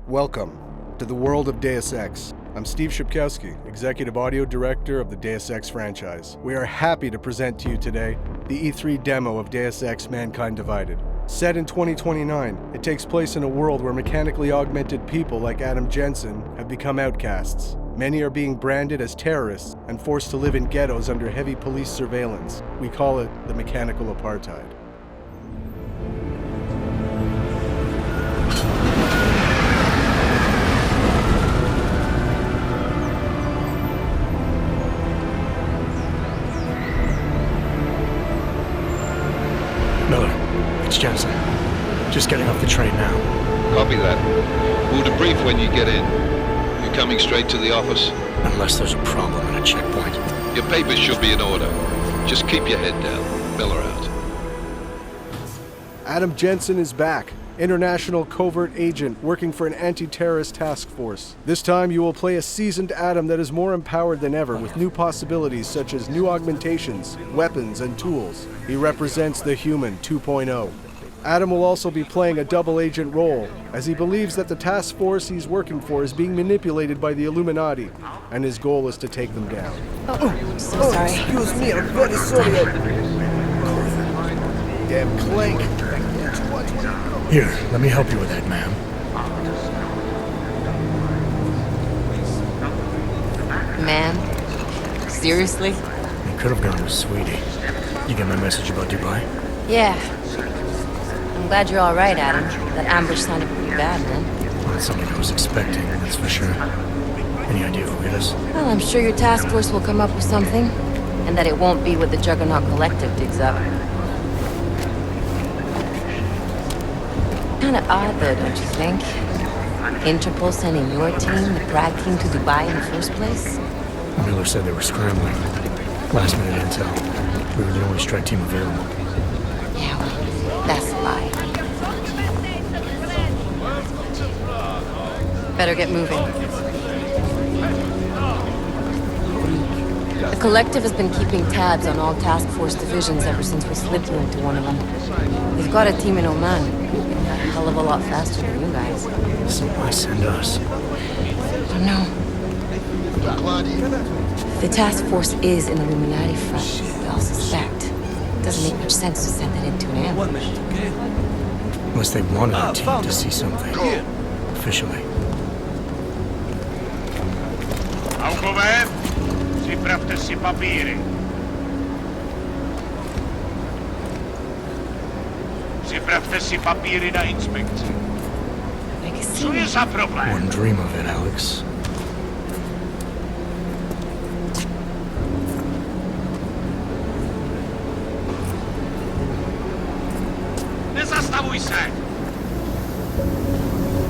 Welcome to the world of Deus Ex. I'm Steve Shipkowski, Executive Audio Director of the Deus Ex franchise. We are happy to present to you today the E3 demo of Deus Ex Mankind Divided. Set in 2029, it takes place in a world where mechanically augmented people like Adam Jensen have become outcasts. Many are being branded as terrorists and forced to live in ghettos under heavy police surveillance. We call it the mechanical apartheid. Miller, it's Jensen. Just getting off the train now. Copy that. We'll debrief when you get in. You're coming straight to the office? Unless there's a problem at a checkpoint. Your papers should be in order. Just keep your head down. Miller out. Adam Jensen is back. International covert agent working for an anti-terrorist task force. This time you will play a seasoned Adam that is more empowered than ever with new possibilities such as new augmentations, weapons, and tools. He represents the Human 2.0. Adam will also be playing a double agent role, as he believes that the task force he's working for is being manipulated by the Illuminati, and his goal is to take them down. So sorry. Excuse me, I'm very sorry. Damn clank. Here, let me help you with that, ma'am. Ma'am? Seriously? You could have gone with Sweetie. You get my message about Dubai? Yeah. I'm glad you're all right, Adam. That ambush sounded pretty bad, man. Not something I was expecting, that's for sure. Any idea who hit us? Well, I'm sure your task force will come up with something. And that it won't be what the Juggernaut Collective digs up. Kinda odd, though, don't you think? Interpol sending your team, the Prague team, to Dubai in the first place? Miller said they were scrambling. Last minute intel. We were the only strike team available. Yeah, well, that's a lie. Better get moving. The Collective has been keeping tabs on all task force divisions ever since we slipped you into one of them. They've got a team in Oman. A hell of a lot faster than you guys. So why send us? I don't know. The task force is an Illuminati front, we all suspect. It doesn't make much sense to send it into an ambush. Unless they wanted our team to see something. Officially. Alcover, připravte si papíry. Připravte si papíry na inspekci. Co je za problém? Wouldn't dream of it, Alex. Nezastavuj se!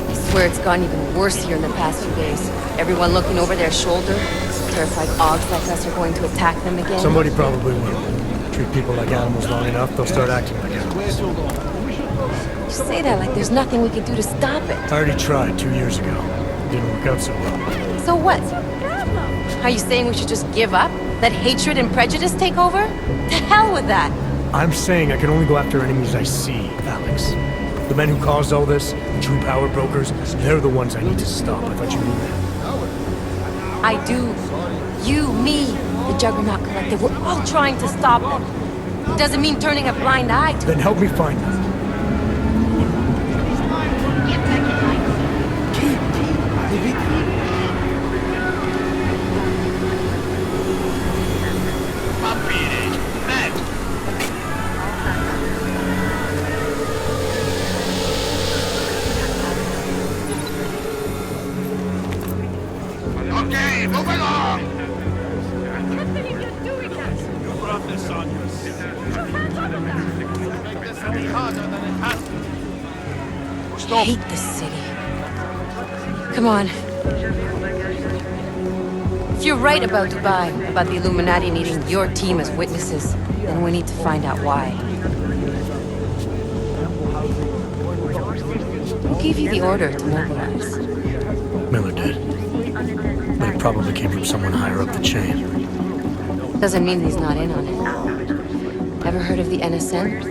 I swear it's gotten even worse here in the past few days. Everyone looking over their shoulder. Terrified Augs like us are going to attack them again. Somebody probably will. Treat people like animals long enough, they'll start acting like animals. You say that like there's nothing we could do to stop it. I already tried 2 years ago. Didn't work out so well. So what? Are you saying we should just give up? Let hatred and prejudice take over? To hell with that! I'm saying I can only go after enemies I see, Alex. The men who caused all this, the true power brokers, they're the ones I need to stop. I thought you knew that. I do. You, me, the Juggernaut Collective, we're all trying to stop them. It doesn't mean turning a blind eye to Then help me find them. Papíry, hned! Okay, move along! You brought this on yourself. Make this any harder than it has to. I Stop! hate this city. Come on. If you're right about Dubai, about the Illuminati needing your team as witnesses, then we need to find out why. Who gave you the order to mobilize? Miller did. But it probably came from someone higher up the chain. Doesn't mean he's not in on it. Ever heard of the NSN?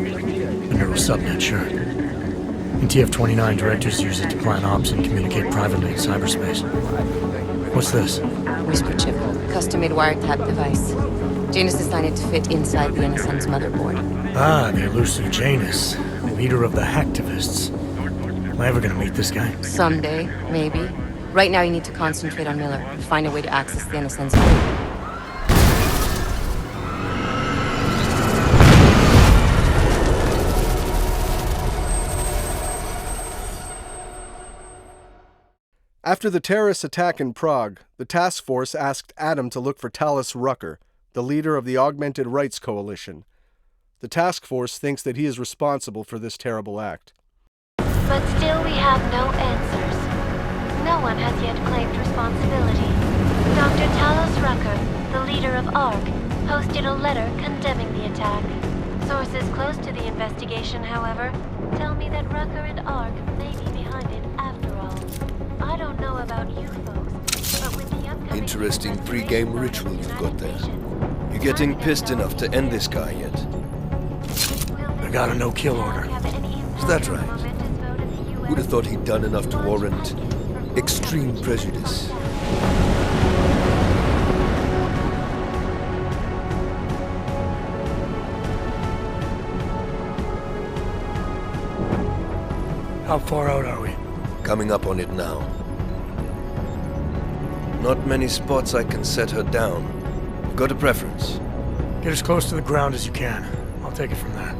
The neural subnet, sure. In TF-29, directors use it to plan ops and communicate privately in cyberspace. What's this? Whisper chip, custom-made wiretap device. Janus designed it to fit inside the NSM's motherboard. Ah, the elusive Janus, leader of the hacktivists. Am I ever gonna meet this guy? Someday, maybe. Right now you need to concentrate on Miller and find a way to access the NSM's motherboard. After the terrorist attack in Prague, the task force asked Adam to look for Talos Rucker, the leader of the Augmented Rights Coalition. The task force thinks that he is responsible for this terrible act. But still we have no answers. No one has yet claimed responsibility. Dr. Talos Rucker, the leader of ARC, posted a letter condemning the attack. Sources close to the investigation, however, tell me that Rucker and ARC may be behind it after all. I don't know about you folks, but with the upcoming... Interesting pre-game ritual you've got there. You getting pissed enough to end this guy yet? I got a no-kill order. Is that right? Would have thought he'd done enough to warrant extreme prejudice. How far out are we? Coming up on it now. Not many spots I can set her down. You've got a preference? Get as close to the ground as you can. I'll take it from there.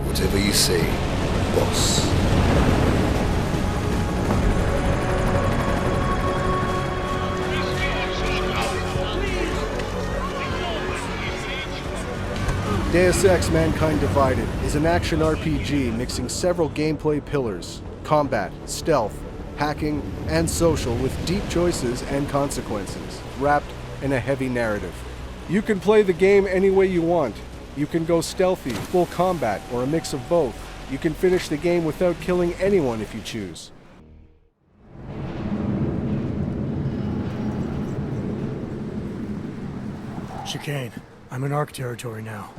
Whatever you say, boss. Deus Ex: Mankind Divided is an action RPG mixing several gameplay pillars: combat, stealth, hacking, and social, with deep choices and consequences, wrapped in a heavy narrative. You can play the game any way you want. You can go stealthy, full combat, or a mix of both. You can finish the game without killing anyone if you choose. Chicane, I'm in ARC territory now.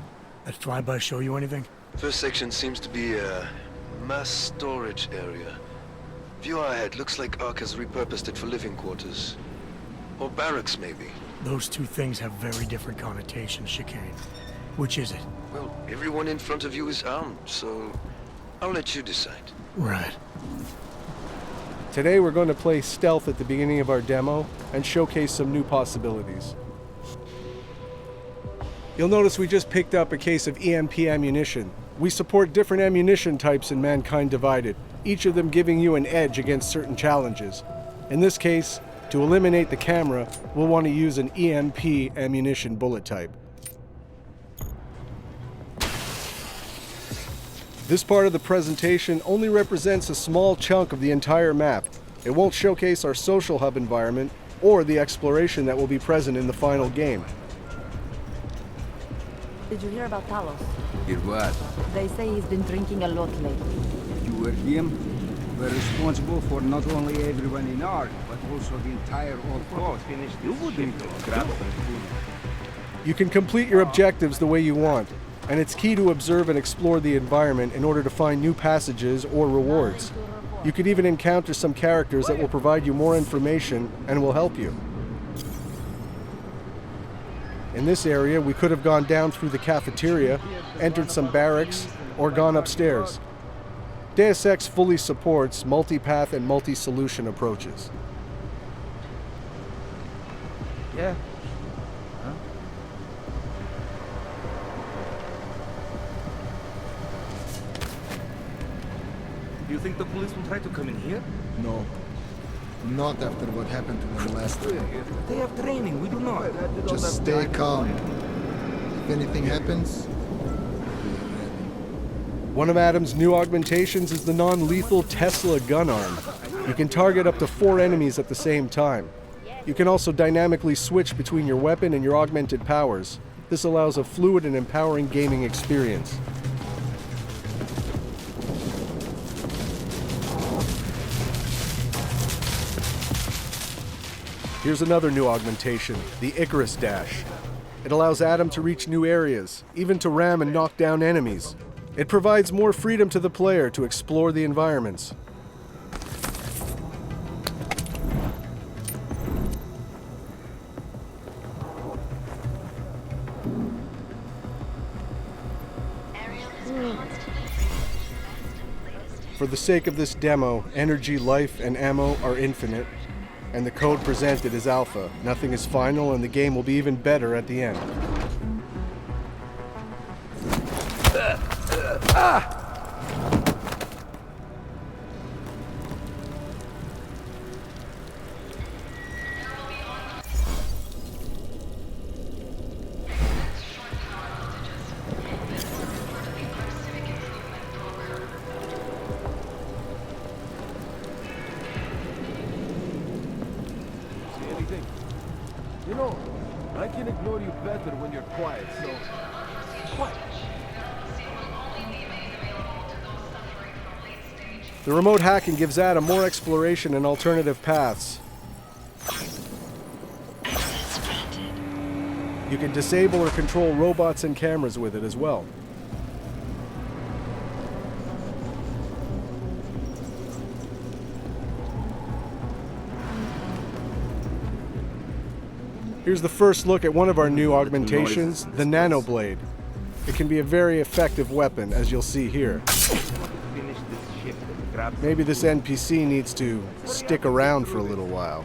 That flyby show you anything? First section seems to be a mass storage area. View ahead looks like ARC has repurposed it for living quarters. Or barracks, maybe. Those two things have very different connotations, Chicane. Which is it? Well, everyone in front of you is armed, so I'll let you decide. Right. Today we're going to play stealth at the beginning of our demo and showcase some new possibilities. You'll notice we just picked up a case of EMP ammunition. We support different ammunition types in Mankind Divided, each of them giving you an edge against certain challenges. In this case, to eliminate the camera, we'll want to use an EMP ammunition bullet type. This part of the presentation only represents a small chunk of the entire map. It won't showcase our social hub environment or the exploration that will be present in the final game. Did you hear about Talos? Hear what? They say he's been drinking a lot lately. You were him? We're responsible for not only everyone in ARC, but also the entire old coast. You wouldn't grab You can complete your objectives the way you want, and it's key to observe and explore the environment in order to find new passages or rewards. You could even encounter some characters that will provide you more information and will help you. In this area, we could have gone down through the cafeteria, entered some barracks, or gone upstairs. Deus Ex fully supports multi-path and multi-solution approaches. Yeah. Do you think the police will try to come in here? No. Not after what happened to them last time. They have training, we do not. Just stay calm. If anything happens, One of Adam's new augmentations is the non-lethal Tesla gun arm. You can target up to 4 enemies at the same time. You can also dynamically switch between your weapon and your augmented powers. This allows a fluid and empowering gaming experience. Here's another new augmentation, the Icarus Dash. It allows Adam to reach new areas, even to ram and knock down enemies. It provides more freedom to the player to explore the environments. For the sake of this demo, energy, life, and ammo are infinite, and the code presented is alpha. Nothing is final, and the game will be even better at the end. You know, I can ignore you better when you're quiet, so... Quiet. The remote hacking gives Adam more exploration and alternative paths. You can disable or control robots and cameras with it as well. Here's the first look at one of our new augmentations, the Nanoblade. It can be a very effective weapon, as you'll see here. Maybe this NPC needs to stick around for a little while.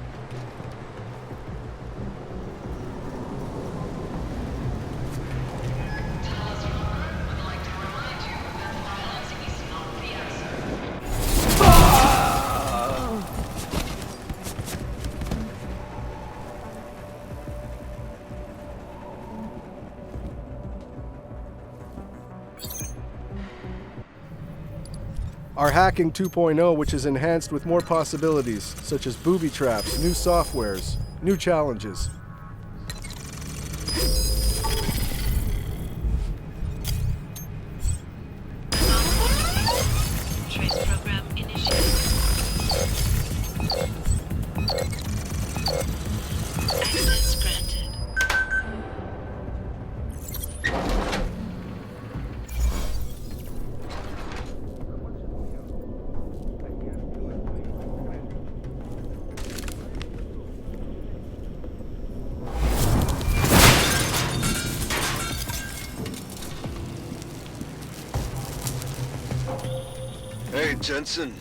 Our Hacking 2.0, which is enhanced with more possibilities, such as booby traps, new softwares, new challenges. Trace program initiated. Access granted. Hey, Jensen.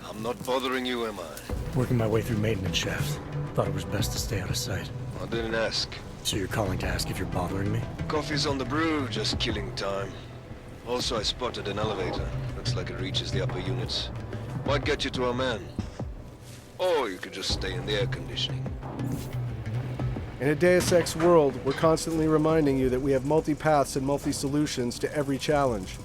I'm not bothering you, am I? Working my way through maintenance shafts. Thought it was best to stay out of sight. I didn't ask. So you're calling to ask if you're bothering me? Coffee's on the brew, just killing time. Also, I spotted an elevator. Looks like it reaches the upper units. Might get you to our man. Or you could just stay in the air conditioning. In a Deus Ex world, we're constantly reminding you that we have multi-paths and multi-solutions to every challenge.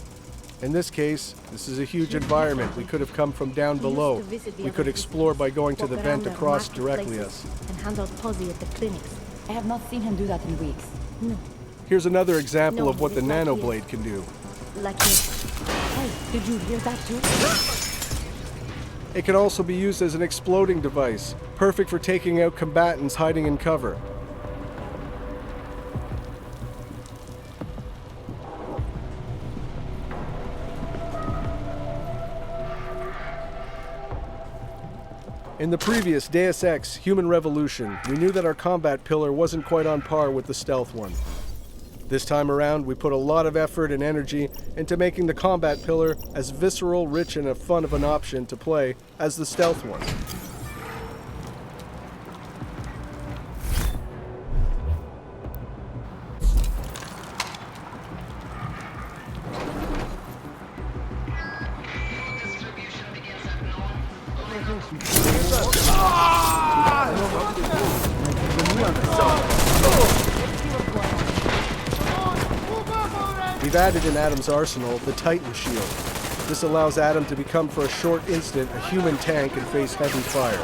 In this case, this is a huge environment. We could have come from down below. We could explore by going to the vent across directly us. And handle Posy at the clinics. I have not seen him do that in weeks. No. Here's another example No, of what the it's like Nanoblade can do. Like this. Hey, did you hear that too? It can also be used as an exploding device, perfect for taking out combatants hiding in cover. In the previous Deus Ex Human Revolution, we knew that our combat pillar wasn't quite on par with the stealth one. This time around, we put a lot of effort and energy into making the combat pillar as visceral, rich, and fun of an option to play as the stealth one. We've added in Adam's arsenal the Titan Shield. This allows Adam to become for a short instant a human tank and face heavy fire.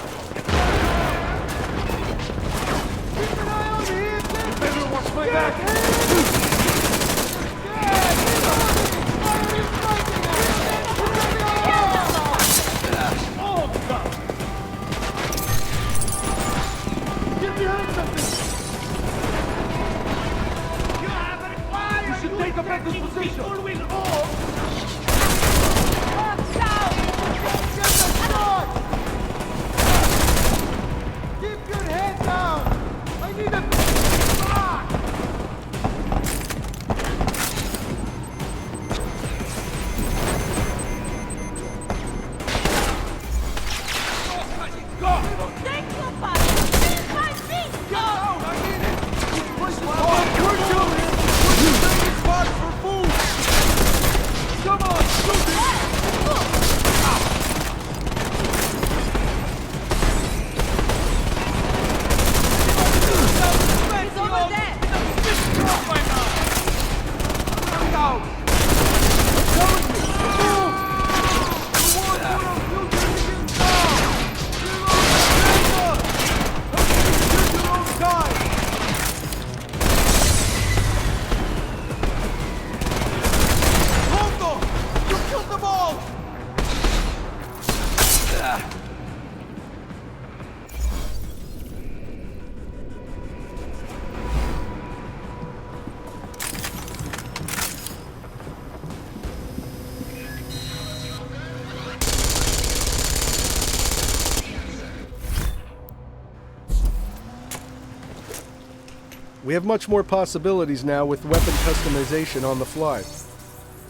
We have much more possibilities now with weapon customization on the fly.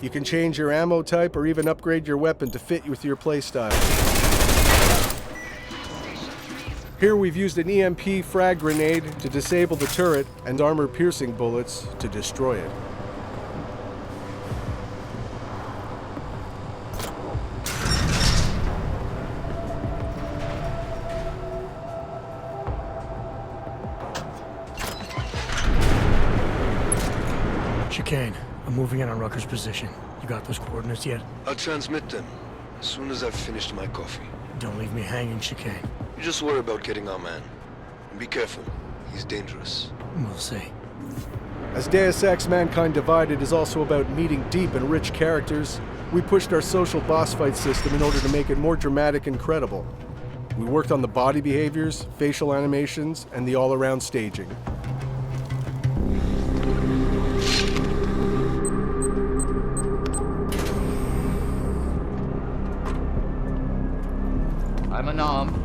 You can change your ammo type or even upgrade your weapon to fit with your playstyle. Here we've used an EMP frag grenade to disable the turret and armor-piercing bullets to destroy it. Chicane, I'm moving in on Rucker's position. You got those coordinates yet? I'll transmit them as soon as I've finished my coffee. Don't leave me hanging, Chicane. You just worry about getting our man. And be careful. He's dangerous. We'll see. As Deus Ex Mankind Divided is also about meeting deep and rich characters, we pushed our social boss fight system in order to make it more dramatic and credible. We worked on the body behaviors, facial animations, and the all-around staging. I'm unarmed.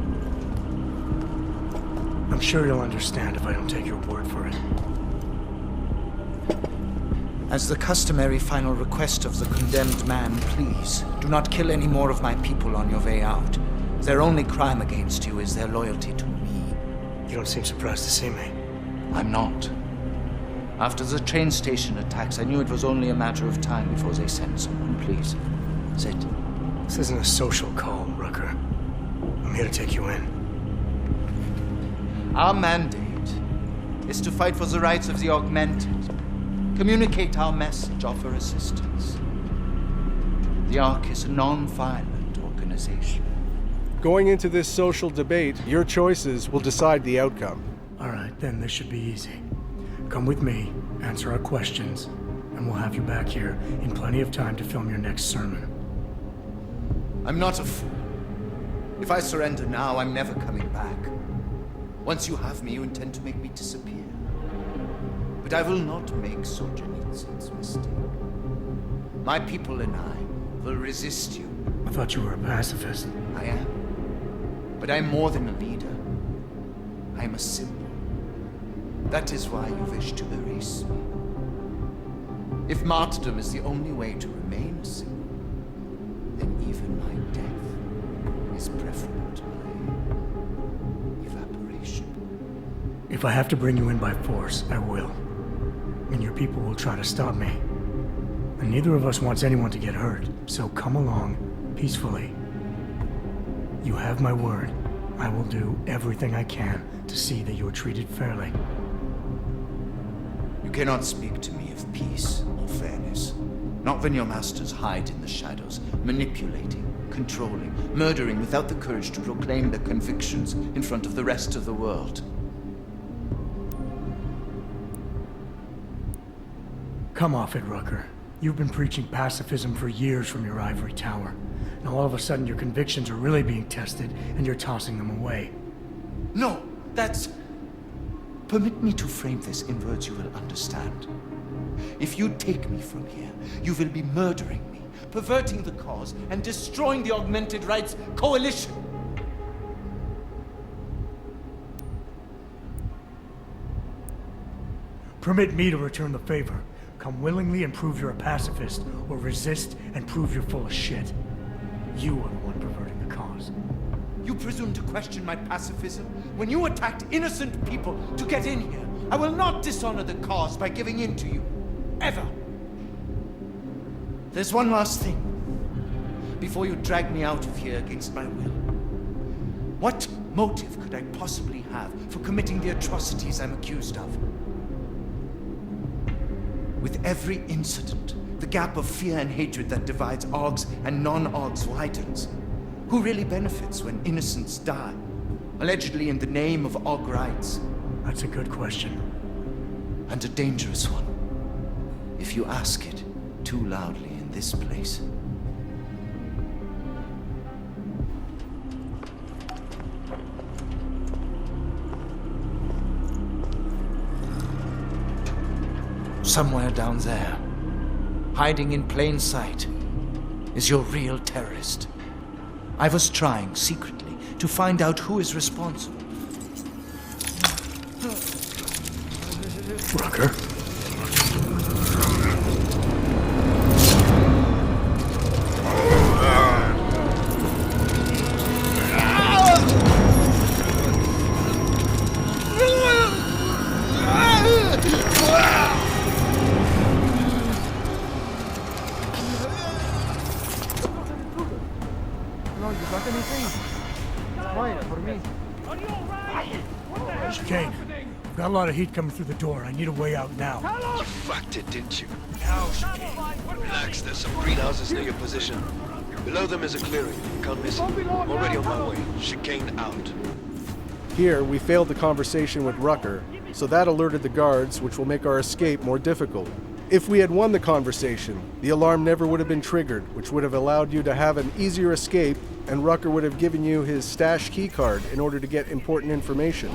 I'm sure you'll understand if I don't take your word for it. As the customary final request of the condemned man, please, do not kill any more of my people on your way out. Their only crime against you is their loyalty to me. You don't seem surprised to see me. I'm not. After the train station attacks, I knew it was only a matter of time before they sent someone. Please, sit. This isn't a social call, Rucker. I'm here to take you in. Our mandate is to fight for the rights of the augmented. Communicate our message, offer assistance. The Ark is a non-violent organization. Going into this social debate, your choices will decide the outcome. All right, then this should be easy. Come with me, answer our questions, and we'll have you back here in plenty of time to film your next sermon. I'm not a fool. If I surrender now, I'm never coming back. Once you have me, you intend to make me disappear. But I will not make Solzhenitsyn's mistake. My people and I will resist you. I thought you were a pacifist. I am. But I'm more than a leader. I'm a symbol. That is why you wish to erase me. If martyrdom is the only way to remain a symbol, then even my death is preferable to my evaporation. If I have to bring you in by force, I will. And your people will try to stop me. And neither of us wants anyone to get hurt, so come along peacefully. You have my word. I will do everything I can to see that you are treated fairly. You cannot speak to me of peace or fairness. Not when your masters hide in the shadows, manipulating, controlling, murdering without the courage to proclaim their convictions in front of the rest of the world. Come off it, Rucker. You've been preaching pacifism for years from your ivory tower. Now all of a sudden your convictions are really being tested and you're tossing them away. No, that's... Permit me to frame this in words you will understand. If you take me from here, you will be murdering me, perverting the cause, and destroying the Augmented Rights Coalition. Permit me to return the favor. Come willingly and prove you're a pacifist, or resist and prove you're full of shit. You are the one perverting the cause. You presume to question my pacifism when you attacked innocent people to get in here. I will not dishonor the cause by giving in to you. Ever. There's one last thing. Before you drag me out of here against my will. What motive could I possibly have for committing the atrocities I'm accused of? With every incident, the gap of fear and hatred that divides Augs and non-Augs widens. Who really benefits when innocents die? Allegedly in the name of Aug rights. That's a good question. And a dangerous one. If you ask it too loudly in this place. Somewhere down there, hiding in plain sight, is your real terrorist. I was trying, secretly, to find out who is responsible. Rucker? Chicane, I've got a lot of heat coming through the door. I need a way out now. You fucked it, didn't you? Now, Chicane. Relax, there's some greenhouses near your position. Below them is a clearing. Can't miss it. I'm already on my way. Chicane out. Here, we failed the conversation with Rucker, so that alerted the guards, which will make our escape more difficult. If we had won the conversation, the alarm never would have been triggered, which would have allowed you to have an easier escape, and Rucker would have given you his stash keycard in order to get important information.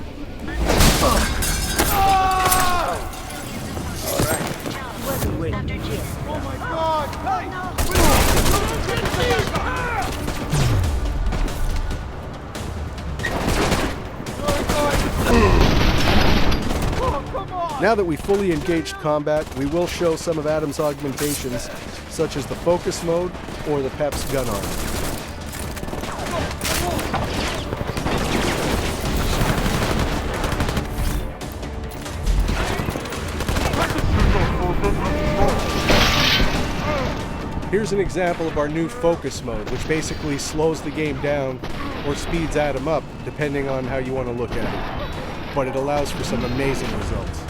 Now that we fully engaged combat, we will show some of Adam's augmentations, such as the focus mode or the Pep's gun arm. Here's an example of our new focus mode, which basically slows the game down or speeds Adam up, depending on how you want to look at it. But it allows for some amazing results.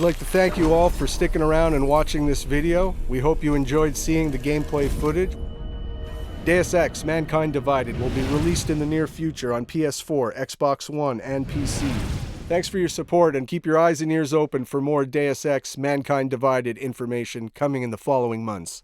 I'd like to thank you all for sticking around and watching this video. We hope you enjoyed seeing the gameplay footage. Deus Ex: Mankind Divided will be released in the near future on PS4, Xbox One, and PC. Thanks for your support, and keep your eyes and ears open for more Deus Ex: Mankind Divided information coming in the following months.